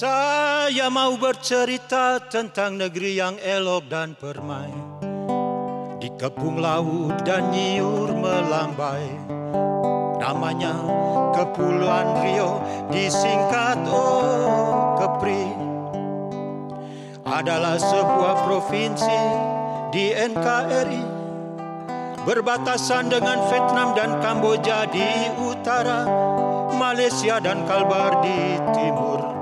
Saya mau bercerita tentang negeri yang elok dan permai, dikepung laut dan nyiur melambai. Namanya Kepulauan Riau, disingkat Kepri. Adalah sebuah provinsi di NKRI, berbatasan dengan Vietnam dan Kamboja di utara, Malaysia dan Kalbar di timur,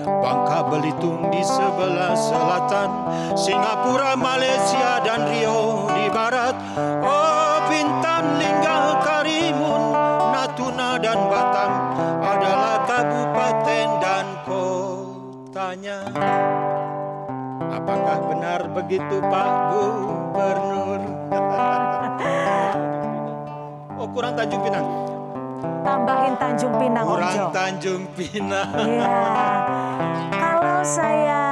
Bangka Belitung di sebelah selatan, Singapura, Malaysia dan Riau di barat. Oh, Bintan, Linggal, Karimun, Natuna dan Batam adalah kabupaten dan kotanya. Apakah benar begitu, Pak Gubernur? Oh, kurang Tanjung Pinang. Tambahin Tanjung Pinang, Om Jo. Kurang Tanjung Pinang. Iya. Kalau saya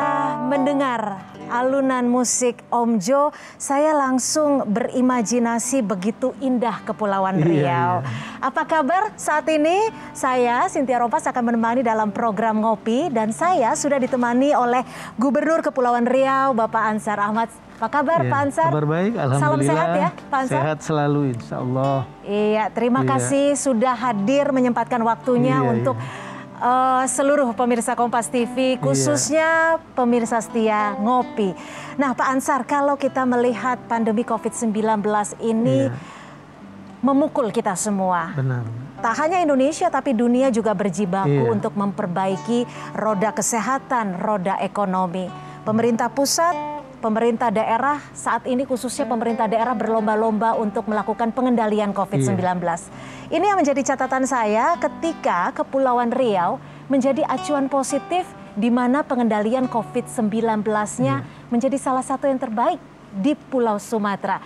mendengar alunan musik Om Jo, saya langsung berimajinasi begitu indah Kepulauan Riau. Apa kabar saat ini? Saya, Cynthia Rompas, akan menemani dalam program Ngopi. Dan saya sudah ditemani oleh Gubernur Kepulauan Riau, Bapak Ansar Ahmad. Apa kabar, Pak Ansar? Kabar baik, alhamdulillah. Salam sehat ya, Pak Ansar? Sehat selalu, insya Allah. Iya, terima kasih sudah hadir menyempatkan waktunya untuk seluruh pemirsa Kompas TV, khususnya pemirsa setia Ngopi. Nah, Pak Ansar, kalau kita melihat pandemi COVID-19 ini memukul kita semua. Benar. Tak hanya Indonesia, tapi dunia juga berjibaku untuk memperbaiki roda kesehatan, roda ekonomi. Pemerintah pusat, pemerintah daerah, saat ini khususnya pemerintah daerah berlomba-lomba untuk melakukan pengendalian COVID-19. Ini yang menjadi catatan saya ketika Kepulauan Riau menjadi acuan positif di mana pengendalian COVID-19-nya menjadi salah satu yang terbaik di Pulau Sumatera.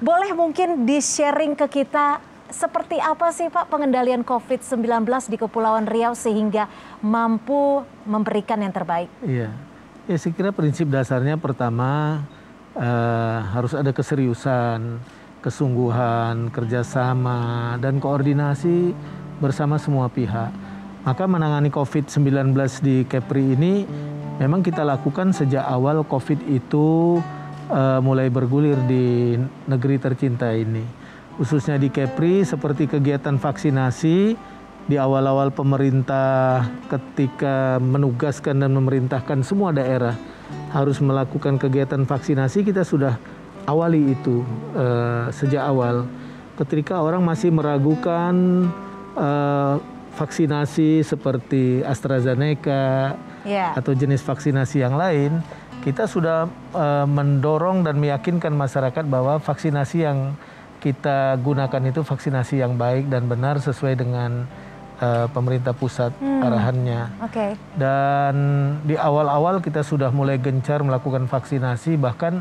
Boleh mungkin di-sharing ke kita seperti apa sih Pak pengendalian COVID-19 di Kepulauan Riau sehingga mampu memberikan yang terbaik? Iya. Ya, saya kira prinsip dasarnya pertama harus ada keseriusan, kesungguhan, kerjasama, dan koordinasi bersama semua pihak. Maka menangani COVID-19 di Kepri ini memang kita lakukan sejak awal COVID itu mulai bergulir di negeri tercinta ini. Khususnya di Kepri seperti kegiatan vaksinasi. Di awal-awal pemerintah ketika menugaskan dan memerintahkan semua daerah harus melakukan kegiatan vaksinasi, kita sudah awali itu sejak awal. Ketika orang masih meragukan vaksinasi seperti AstraZeneca atau jenis vaksinasi yang lain, kita sudah mendorong dan meyakinkan masyarakat bahwa vaksinasi yang kita gunakan itu vaksinasi yang baik dan benar sesuai dengan pemerintah pusat arahannya. Dan di awal-awal kita sudah mulai gencar melakukan vaksinasi, bahkan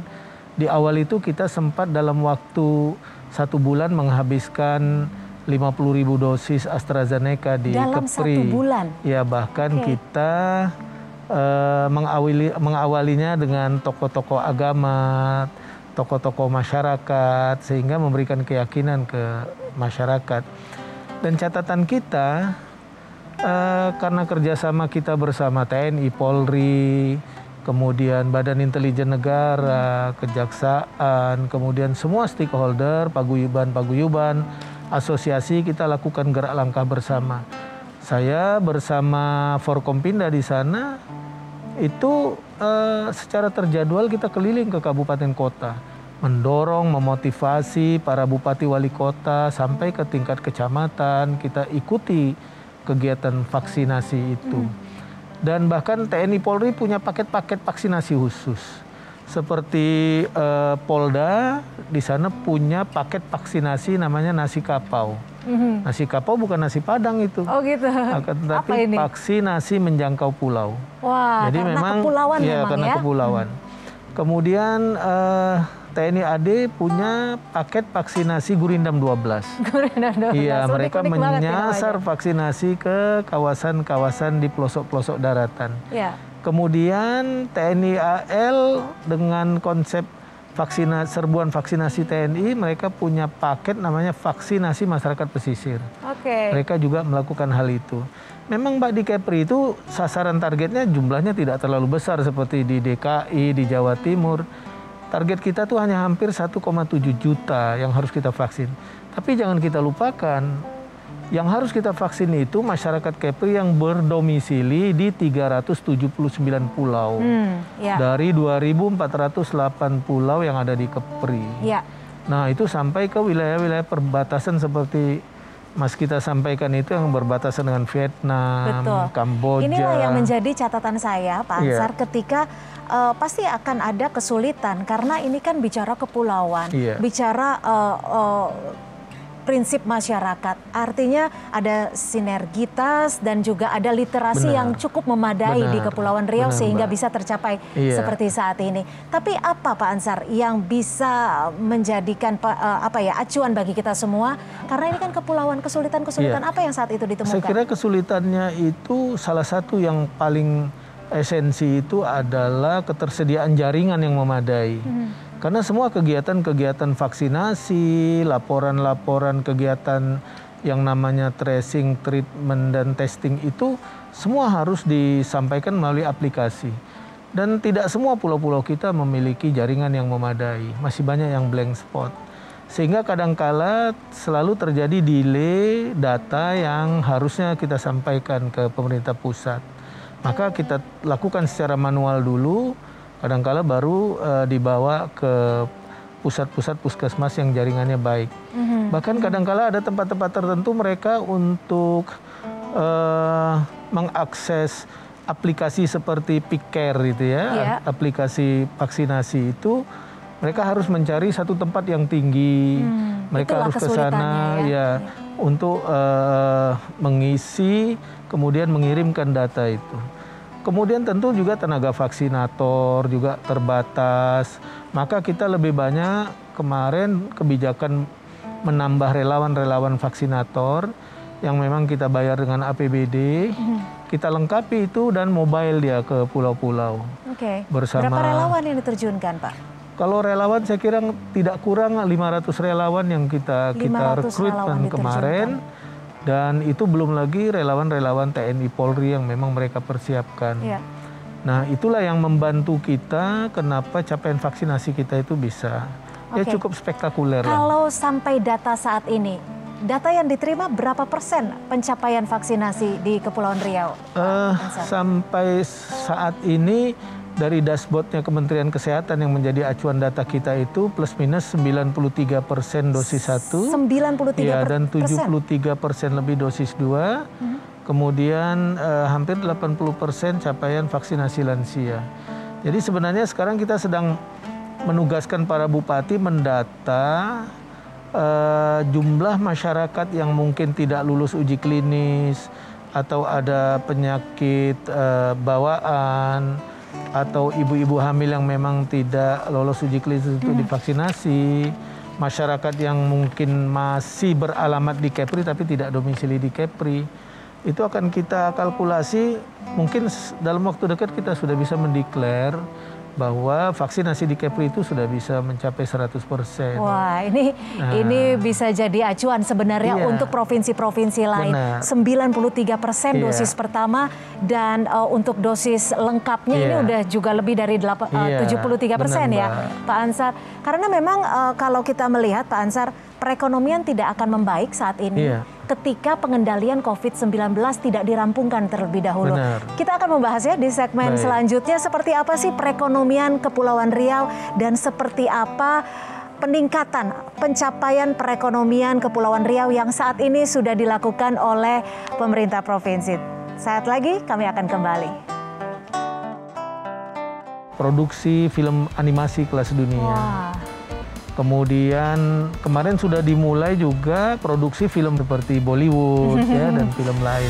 di awal itu kita sempat dalam waktu 1 bulan menghabiskan 50.000 dosis AstraZeneca di dalam Kepri. 1 bulan? Ya, bahkan kita mengawalinya dengan tokoh-tokoh agama, tokoh-tokoh masyarakat, sehingga memberikan keyakinan ke masyarakat. Dan catatan kita, karena kerjasama kita bersama TNI, Polri, kemudian Badan Intelijen Negara, Kejaksaan, kemudian semua stakeholder, paguyuban, asosiasi, kita lakukan gerak langkah bersama. Saya bersama Forkompinda di sana, itu secara terjadwal kita keliling ke kabupaten kota. Mendorong, memotivasi para bupati wali kota sampai ke tingkat kecamatan, kita ikuti kegiatan vaksinasi itu. Dan bahkan TNI Polri punya paket-paket vaksinasi khusus. Seperti Polda di sana punya paket vaksinasi namanya nasi kapau. Nasi kapau bukan nasi Padang itu. Oh gitu. Tapi vaksinasi menjangkau pulau. Wah, jadi karena memang kepulauan karena kepulauan. Kemudian TNI AD punya paket vaksinasi Gurindam 12. Iya, mereka menyasar vaksinasi ke kawasan-kawasan di pelosok-pelosok daratan. Kemudian TNI AL dengan konsep serbuan vaksinasi TNI, mereka punya paket namanya vaksinasi masyarakat pesisir. Mereka juga melakukan hal itu. Memang Mbak, di Kepri itu sasaran targetnya jumlahnya tidak terlalu besar seperti di DKI, di Jawa Timur. Target kita tuh hanya hampir 1,7 juta yang harus kita vaksin. Tapi jangan kita lupakan, yang harus kita vaksin itu masyarakat Kepri yang berdomisili di 379 pulau. Dari 2.408 pulau yang ada di Kepri. Nah, itu sampai ke wilayah-wilayah perbatasan seperti Mas kita sampaikan itu yang berbatasan dengan Vietnam, Kamboja. Inilah yang menjadi catatan saya, Pak Ansar, ketika pasti akan ada kesulitan karena ini kan bicara kepulauan, bicara prinsip masyarakat. Artinya ada sinergitas dan juga ada literasi yang cukup memadai di Kepulauan Riau sehingga bisa tercapai seperti saat ini. Tapi apa Pak Ansar yang bisa menjadikan acuan bagi kita semua? Karena ini kan kepulauan, kesulitan-kesulitan apa yang saat itu ditemukan? Saya kira kesulitannya itu salah satu yang paling esensi itu adalah ketersediaan jaringan yang memadai. Karena semua kegiatan-kegiatan vaksinasi, laporan-laporan kegiatan yang namanya tracing, treatment, dan testing itu semua harus disampaikan melalui aplikasi. Dan tidak semua pulau-pulau kita memiliki jaringan yang memadai. Masih banyak yang blank spot. Sehingga kadangkala selalu terjadi delay data yang harusnya kita sampaikan ke pemerintah pusat. Maka kita lakukan secara manual dulu, kadangkala baru dibawa ke pusat-pusat puskesmas yang jaringannya baik. Bahkan kadangkala ada tempat-tempat tertentu mereka untuk mengakses aplikasi seperti Picker gitu ya, aplikasi vaksinasi itu mereka harus mencari satu tempat yang tinggi. Mereka harus ke sana untuk mengisi, kemudian mengirimkan data itu. Kemudian tentu juga tenaga vaksinator juga terbatas. Maka kita lebih banyak kemarin kebijakan menambah relawan-relawan vaksinator yang memang kita bayar dengan APBD. Kita lengkapi itu dan mobile dia ke pulau-pulau. Bersama. Berapa relawan yang diterjunkan, Pak? Kalau relawan saya kira tidak kurang 500 relawan yang kita rekrutmen kemarin. Dan itu belum lagi relawan-relawan TNI Polri yang memang mereka persiapkan. Nah, itulah yang membantu kita kenapa capaian vaksinasi kita itu bisa cukup spektakuler. Kalau sampai data saat ini, data yang diterima berapa persen pencapaian vaksinasi di Kepulauan Riau? Sampai saat ini dari dashboardnya Kementerian Kesehatan yang menjadi acuan data kita itu plus minus 93% dosis 1. 93%? Dan 73% lebih dosis 2. Kemudian hampir 80% capaian vaksinasi lansia. Jadi sebenarnya sekarang kita sedang menugaskan para bupati mendata jumlah masyarakat yang mungkin tidak lulus uji klinis atau ada penyakit bawaan atau ibu-ibu hamil yang memang tidak lolos uji klinis untuk divaksinasi, masyarakat yang mungkin masih beralamat di Kepri tapi tidak domisili di Kepri, itu akan kita kalkulasi, mungkin dalam waktu dekat kita sudah bisa mendeklar bahwa vaksinasi di Kepri itu sudah bisa mencapai 100%. Wah, ini bisa jadi acuan sebenarnya untuk provinsi-provinsi lain. 93% dosis pertama dan untuk dosis lengkapnya ini udah juga lebih dari 73% ya, Pak Ansar. Karena memang kalau kita melihat Pak Ansar, perekonomian tidak akan membaik saat ini ketika pengendalian COVID-19 tidak dirampungkan terlebih dahulu. Kita akan membahasnya di segmen selanjutnya, seperti apa sih perekonomian Kepulauan Riau dan seperti apa peningkatan pencapaian perekonomian Kepulauan Riau yang saat ini sudah dilakukan oleh pemerintah provinsi. Saat lagi kami akan kembali. Produksi film animasi kelas dunia. Kemudian kemarin sudah dimulai juga produksi film seperti Bollywood dan film lain.